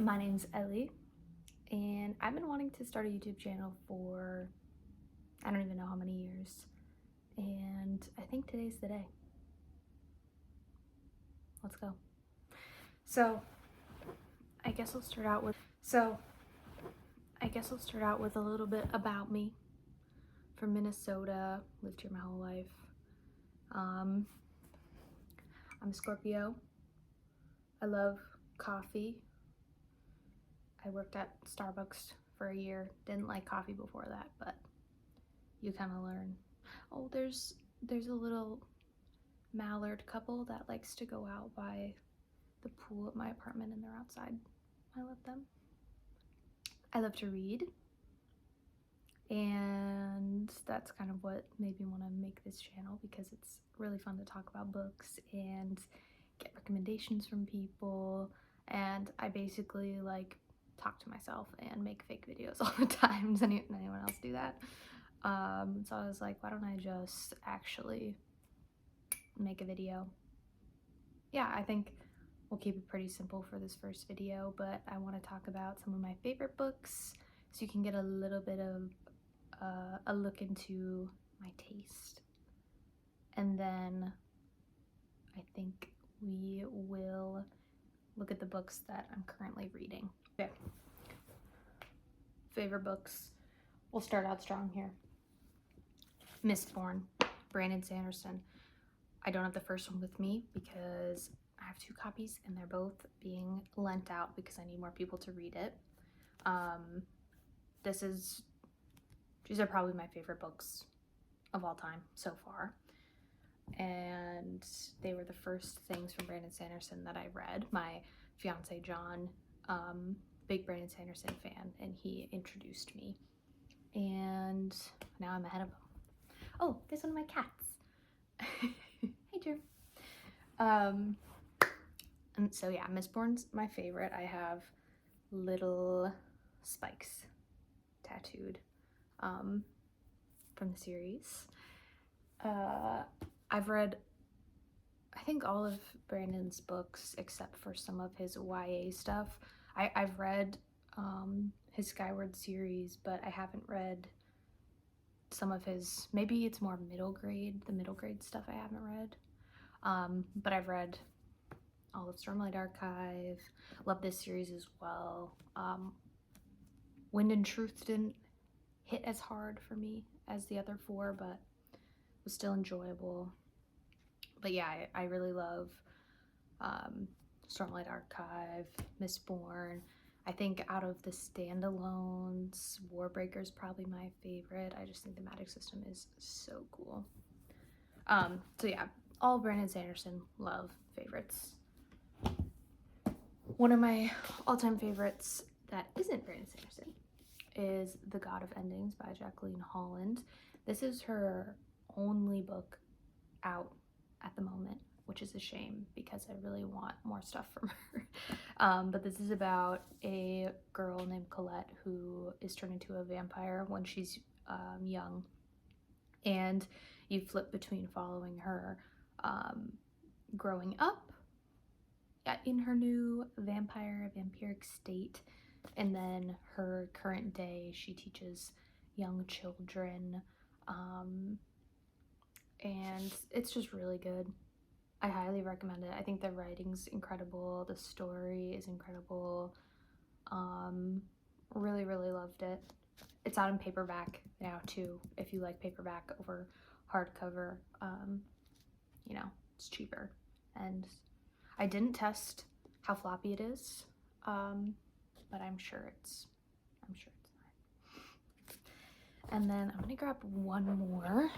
My name's Ellie, and I've been wanting to start a YouTube channel for I don't even know how many years, and I think today's the day. Let's go. So I guess I'll start out with a little bit about me. From Minnesota, lived here my whole life. I'm a Scorpio. I love coffee. I worked at Starbucks for a year. Didn't like coffee before that, but you kind of learn. Oh, there's a little mallard couple that likes to go out by the pool at my apartment, and they're outside. I love them. I love to read, and that's kind of what made me want to make this channel, because it's really fun to talk about books and get recommendations from people, and I basically like talk to myself and make fake videos all the time. Does anyone else do that? So I was like, why don't I just actually make a video? Yeah, I think we'll keep it pretty simple for this first video, but I want to talk about some of my favorite books so you can get a little bit of a look into my taste. And then I think we will look at the books that I'm currently reading. Okay. Favorite books. We'll start out strong here. Mistborn, Brandon Sanderson. I don't have the first one with me because I have 2 copies and they're both being lent out because I need more people to read it. These are probably my favorite books of all time so far. And they were the first things from Brandon Sanderson that I read. My fiance John, big Brandon Sanderson fan, and he introduced me. And now I'm ahead of him. Oh, there's one of my cats. Hey, Drew. And so yeah, Mistborn's my favorite. I have little spikes tattooed from the series. I've read, I think, all of Brandon's books except for some of his YA stuff. I've read his Skyward series, but I haven't read some of his, maybe it's more the middle grade stuff I haven't read. But I've read all of Stormlight Archive. Love this series as well. Wind and Truth didn't hit as hard for me as the other 4, but was still enjoyable. But yeah, I really love Stormlight Archive, Mistborn. I think out of the standalones, Warbreaker's probably my favorite. I just think the magic system is so cool. So yeah, all Brandon Sanderson love favorites. One of my all-time favorites that isn't Brandon Sanderson is The God of Endings by Jacqueline Holland. This is her only book out at the moment, which is a shame because I really want more stuff from her. But this is about a girl named Colette who is turned into a vampire when she's young, and you flip between following her growing up in her new vampiric state, and then her current day. She teaches young children, and it's just really good. I highly recommend it. I think the writing's incredible, the story is incredible. Really loved it. It's out in paperback now too, if you like paperback over hardcover. You know, it's cheaper, and I didn't test how floppy it is, but I'm sure it's fine. And then I'm gonna grab one more.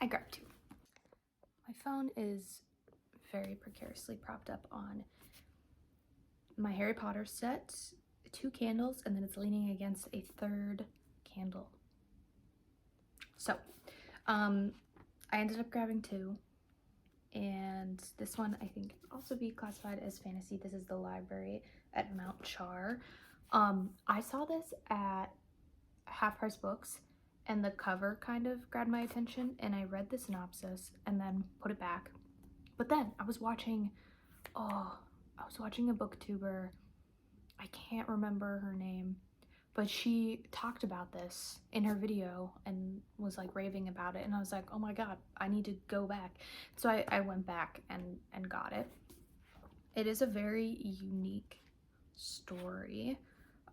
I grabbed 2. My phone is very precariously propped up on my Harry Potter set, 2 candles, and then it's leaning against a 3rd candle. So, I ended up grabbing 2, and this one I think also be classified as fantasy. This is The Library at Mount Char. I saw this at Half Price Books, and the cover kind of grabbed my attention, and I read the synopsis and then put it back. But then I was watching I was watching a booktuber, I can't remember her name, but she talked about this in her video and was like raving about it, and I was like, oh my god, I need to go back. So I went back and got it. It is a very unique story.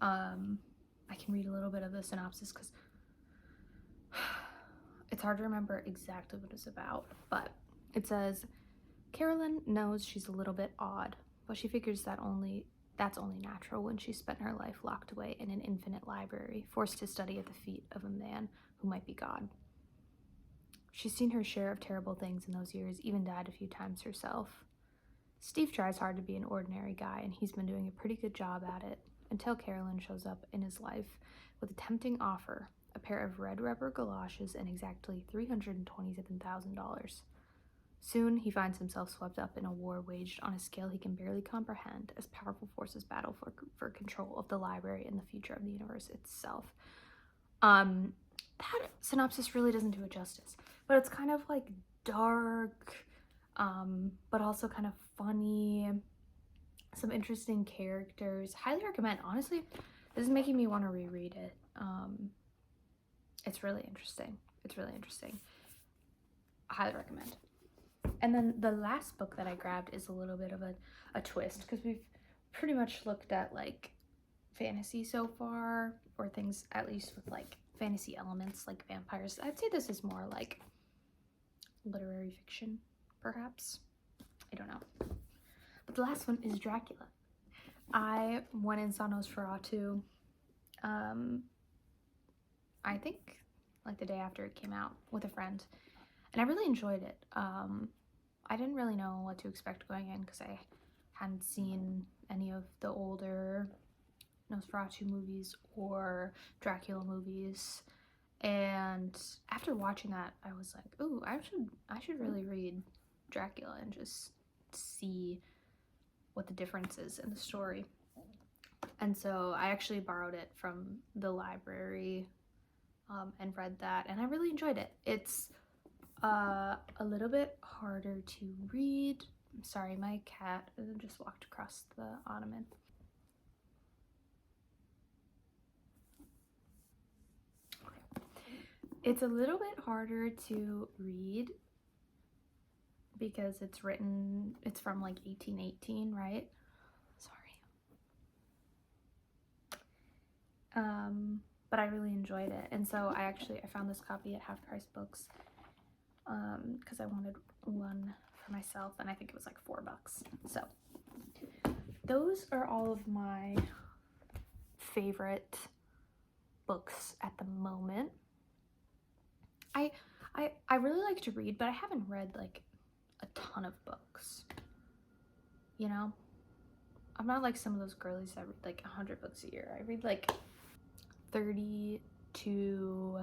I can read a little bit of the synopsis because it's hard to remember exactly what it's about, but it says, Carolyn knows she's a little bit odd, but she figures that's only natural when she spent her life locked away in an infinite library, forced to study at the feet of a man who might be God. She's seen her share of terrible things in those years, even died a few times herself. Steve tries hard to be an ordinary guy, and he's been doing a pretty good job at it, until Carolyn shows up in his life with a tempting offer, a pair of red rubber galoshes and exactly $327,000. Soon, he finds himself swept up in a war waged on a scale he can barely comprehend as powerful forces battle for control of the library and the future of the universe itself. That synopsis really doesn't do it justice, but it's kind of like dark, but also kind of funny, some interesting characters. Highly recommend. Honestly, this is making me want to reread it. It's really interesting. Highly recommend. And then the last book that I grabbed is a little bit of a twist, because we've pretty much looked at like fantasy so far, or things at least with like fantasy elements like vampires. I'd say this is more like literary fiction, perhaps. I don't know. But the last one is Dracula. I went and saw Nosferatu, I think like the day after it came out with a friend, and I really enjoyed it. I didn't really know what to expect going in because I hadn't seen any of the older Nosferatu movies or Dracula movies, and after watching that I was like, ooh, I should really read Dracula and just see what the difference is in the story. And so I actually borrowed it from the library and read that, and I really enjoyed it. It's a little bit harder to read. I'm sorry, my cat just walked across the ottoman. Okay. It's a little bit harder to read because it's from like 1818, right? Sorry. But I really enjoyed it, and so I found this copy at Half Price Books because I wanted one for myself, and I think it was like $4. So those are all of my favorite books at the moment. I really like to read, but I haven't read like a ton of books, you know? I'm not like some of those girlies that read like 100 books a year. I read like 30 to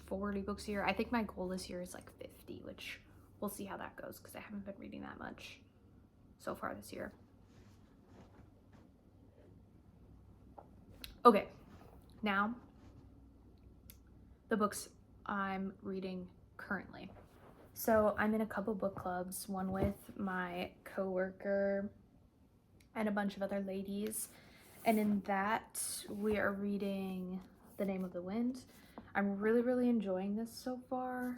40 books a year. I think my goal this year is like 50, which we'll see how that goes because I haven't been reading that much so far this year. Okay, now the books I'm reading currently. So I'm in a couple book clubs, one with my coworker and a bunch of other ladies, and in that we are reading The Name of the Wind. I'm really enjoying this so far.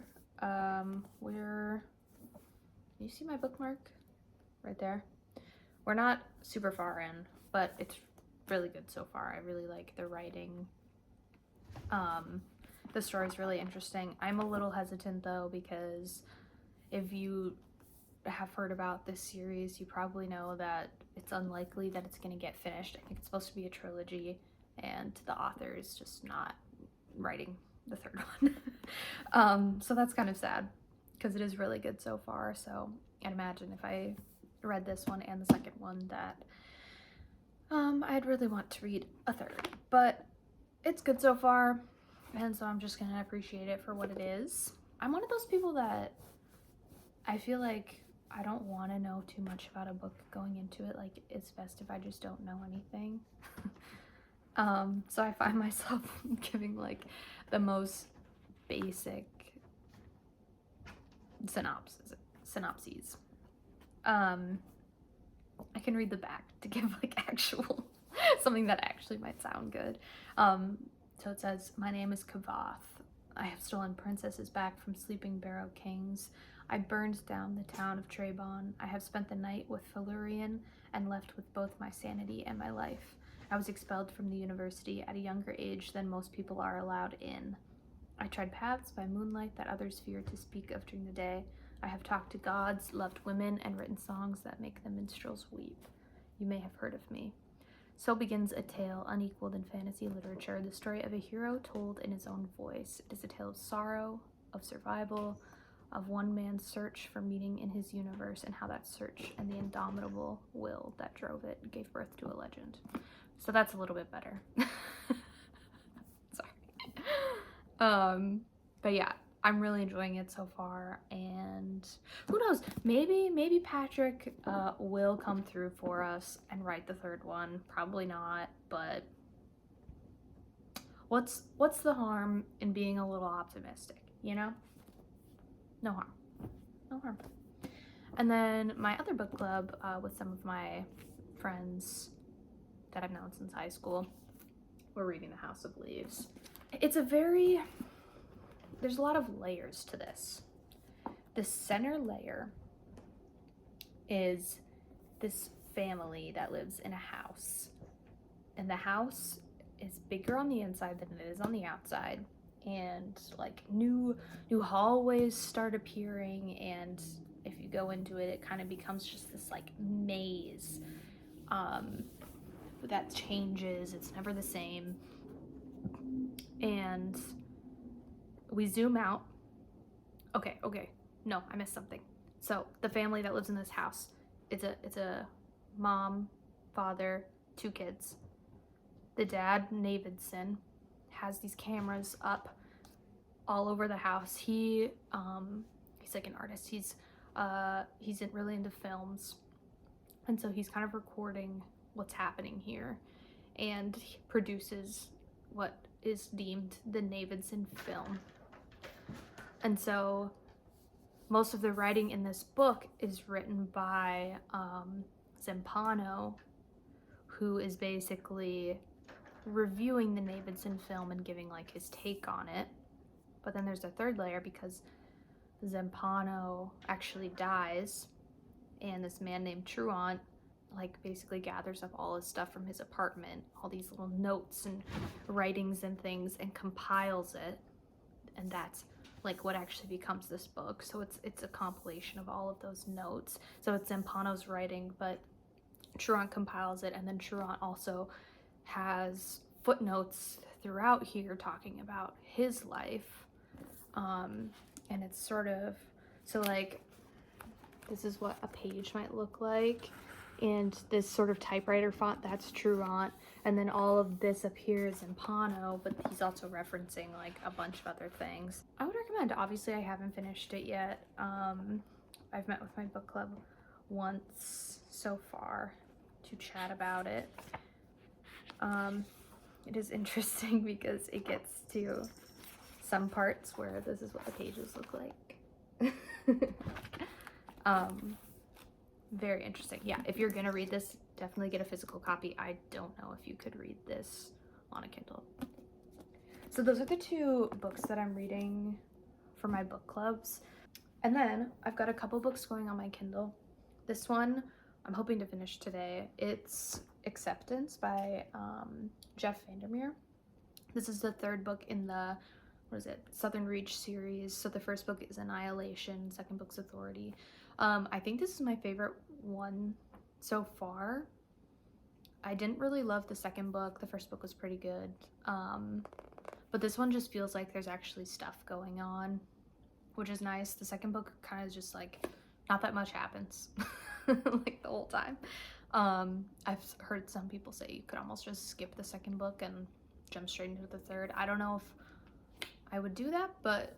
You see my bookmark right there? We're not super far in, but it's really good so far. I really like the writing. The story's really interesting. I'm a little hesitant though, because if you have heard about this series, you probably know that it's unlikely that it's going to get finished. I think it's supposed to be a trilogy, and the author is just not writing the third one. So that's kind of sad because it is really good so far. So I'd imagine if I read this one and the second one that I'd really want to read a third, but it's good so far, and so I'm just gonna appreciate it for what it is. I'm one of those people that I feel like I don't want to know too much about a book going into it. Like, it's best if I just don't know anything. So I find myself giving like the most basic synopses. I can read the back to give like actual something that actually might sound good. So it says, "My name is Kavath. I have stolen princesses back from sleeping barrow kings. I burned down the town of Trebon. I have spent the night with Felurian and left with both my sanity and my life. I was expelled from the university at a younger age than most people are allowed in. I tried paths by moonlight that others fear to speak of during the day. I have talked to gods, loved women, and written songs that make the minstrels weep. You may have heard of me." So begins a tale unequaled in fantasy literature, the story of a hero told in his own voice. It is a tale of sorrow, of survival, of one man's search for meaning in his universe, and how that search and the indomitable will that drove it gave birth to a legend. So that's a little bit better. Sorry. But yeah, I'm really enjoying it so far, and who knows, maybe Patrick will come through for us and write the third one. Probably not, but what's the harm in being a little optimistic, you know? No harm. No harm. And then my other book club with some of my friends that I've known since high school, we're reading The House of Leaves. It's there's a lot of layers to this. The center layer is this family that lives in a house, and the house is bigger on the inside than it is on the outside, and like new hallways start appearing, and if you go into it, it kind of becomes just this like maze that changes. It's never the same. And we zoom out. Okay, no, I missed something. So the family that lives in this house, it's a mom, father, 2 kids. The dad, Navidson, has these cameras up all over the house. He's like an artist. He's really into films, and so he's kind of recording what's happening here, and he produces what is deemed the Navidson film. And so most of the writing in this book is written by Zampano, who is basically reviewing the Navidson film and giving like his take on it. But then there's a third layer, because Zampano actually dies, and this man named Truant like basically gathers up all his stuff from his apartment, all these little notes and writings and things, and compiles it, and that's like what actually becomes this book. So it's a compilation of all of those notes. So it's Zampano's writing, but Truant compiles it, and then Truant also has footnotes throughout here talking about his life. And it's sort of, so like this is what a page might look like, and this sort of typewriter font, that's Truant, and then all of this up here is Zampano, but he's also referencing like a bunch of other things. I would recommend. Obviously I haven't finished it yet. I've met with my book club once so far to chat about it. It is interesting because it gets to some parts where this is what the pages look like. Very interesting. Yeah, if you're gonna read this, definitely get a physical copy. I don't know if you could read this on a Kindle. So those are the 2 books that I'm reading for my book clubs. And then I've got a couple books going on my Kindle. This one I'm hoping to finish today. It's Acceptance by Jeff Vandermeer. This is the 3rd book in the, Southern Reach series. So the first book is Annihilation, second book's Authority. I think this is my favorite one so far. I didn't really love the second book. The first book was pretty good. But this one just feels like there's actually stuff going on, which is nice. The second book kind of just like, not that much happens like the whole time. I've heard some people say you could almost just skip the second book and jump straight into the third. I don't know if I would do that, but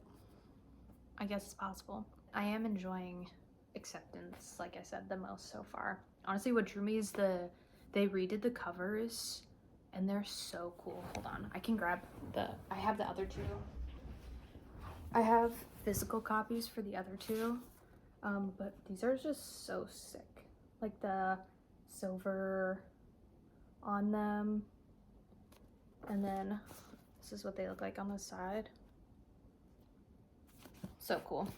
I guess it's possible. I am enjoying Acceptance, like I said, the most so far. Honestly, what drew me is they redid the covers, and they're so cool. Hold on, I can grab I have the other 2. I have physical copies for the other 2, But these are just so sick. Like the silver on them. And then this is what they look like on the side. So cool.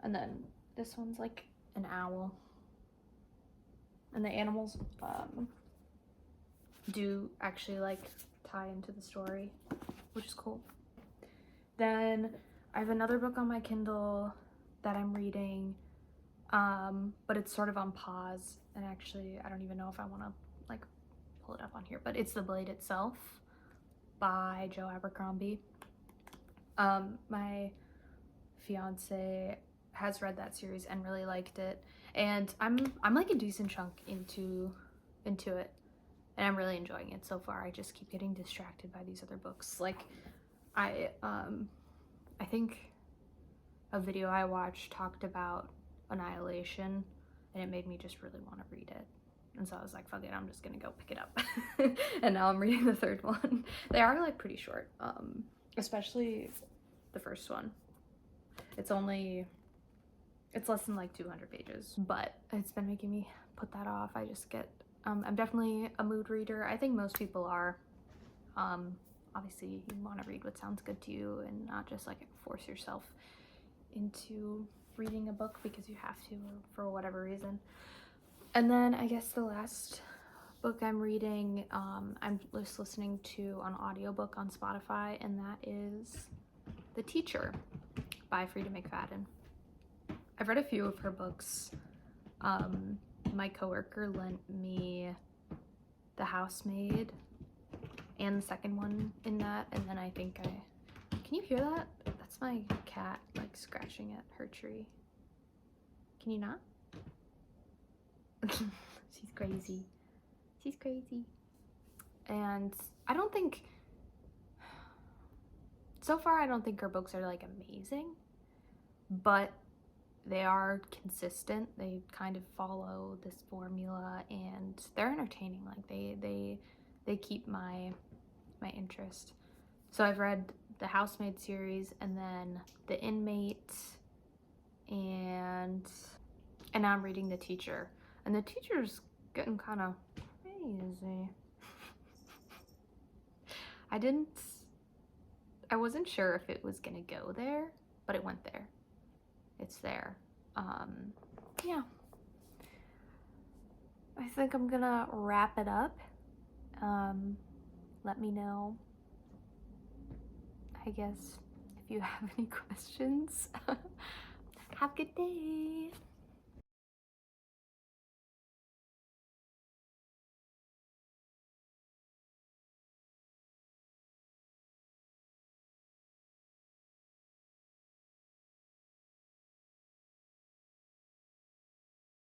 And then this one's like an owl. And the animals do actually like tie into the story, which is cool. Then I have another book on my Kindle that I'm reading, but it's sort of on pause. And actually, I don't even know if I want to like pull it up on here, but it's The Blade Itself by Joe Abercrombie. My fiance has read that series and really liked it, and I'm like a decent chunk into it, and I'm really enjoying it so far. I just keep getting distracted by these other books. Like I think a video I watched talked about Annihilation, and it made me just really want to read it. And so I was like, fuck it, I'm just gonna go pick it up. And now I'm reading the third one. They are like pretty short, especially the first one. It's less than like 200 pages, but it's been making me put that off. I just get, I'm definitely a mood reader. I think most people are. Obviously you want to read what sounds good to you and not just like force yourself into reading a book because you have to or for whatever reason. And then I guess the last book I'm reading, I'm just listening to an audiobook on Spotify, and that is The Teacher by Frida McFadden. I've read a few of her books. My coworker lent me The Housemaid and the second one in that, and then I think can you hear that? That's my cat like scratching at her tree. Can you not? She's crazy. She's crazy. And so far I don't think her books are like amazing, but they are consistent. They kind of follow this formula and they're entertaining. Like they keep my interest. So I've read the Housemaid series and then The Inmate, and now I'm reading The Teacher. And The Teacher's getting kind of crazy. I wasn't sure if it was gonna go there, but it went there. It's there. Yeah. I think I'm gonna wrap it up. Let me know, I guess, if you have any questions. Have a good day.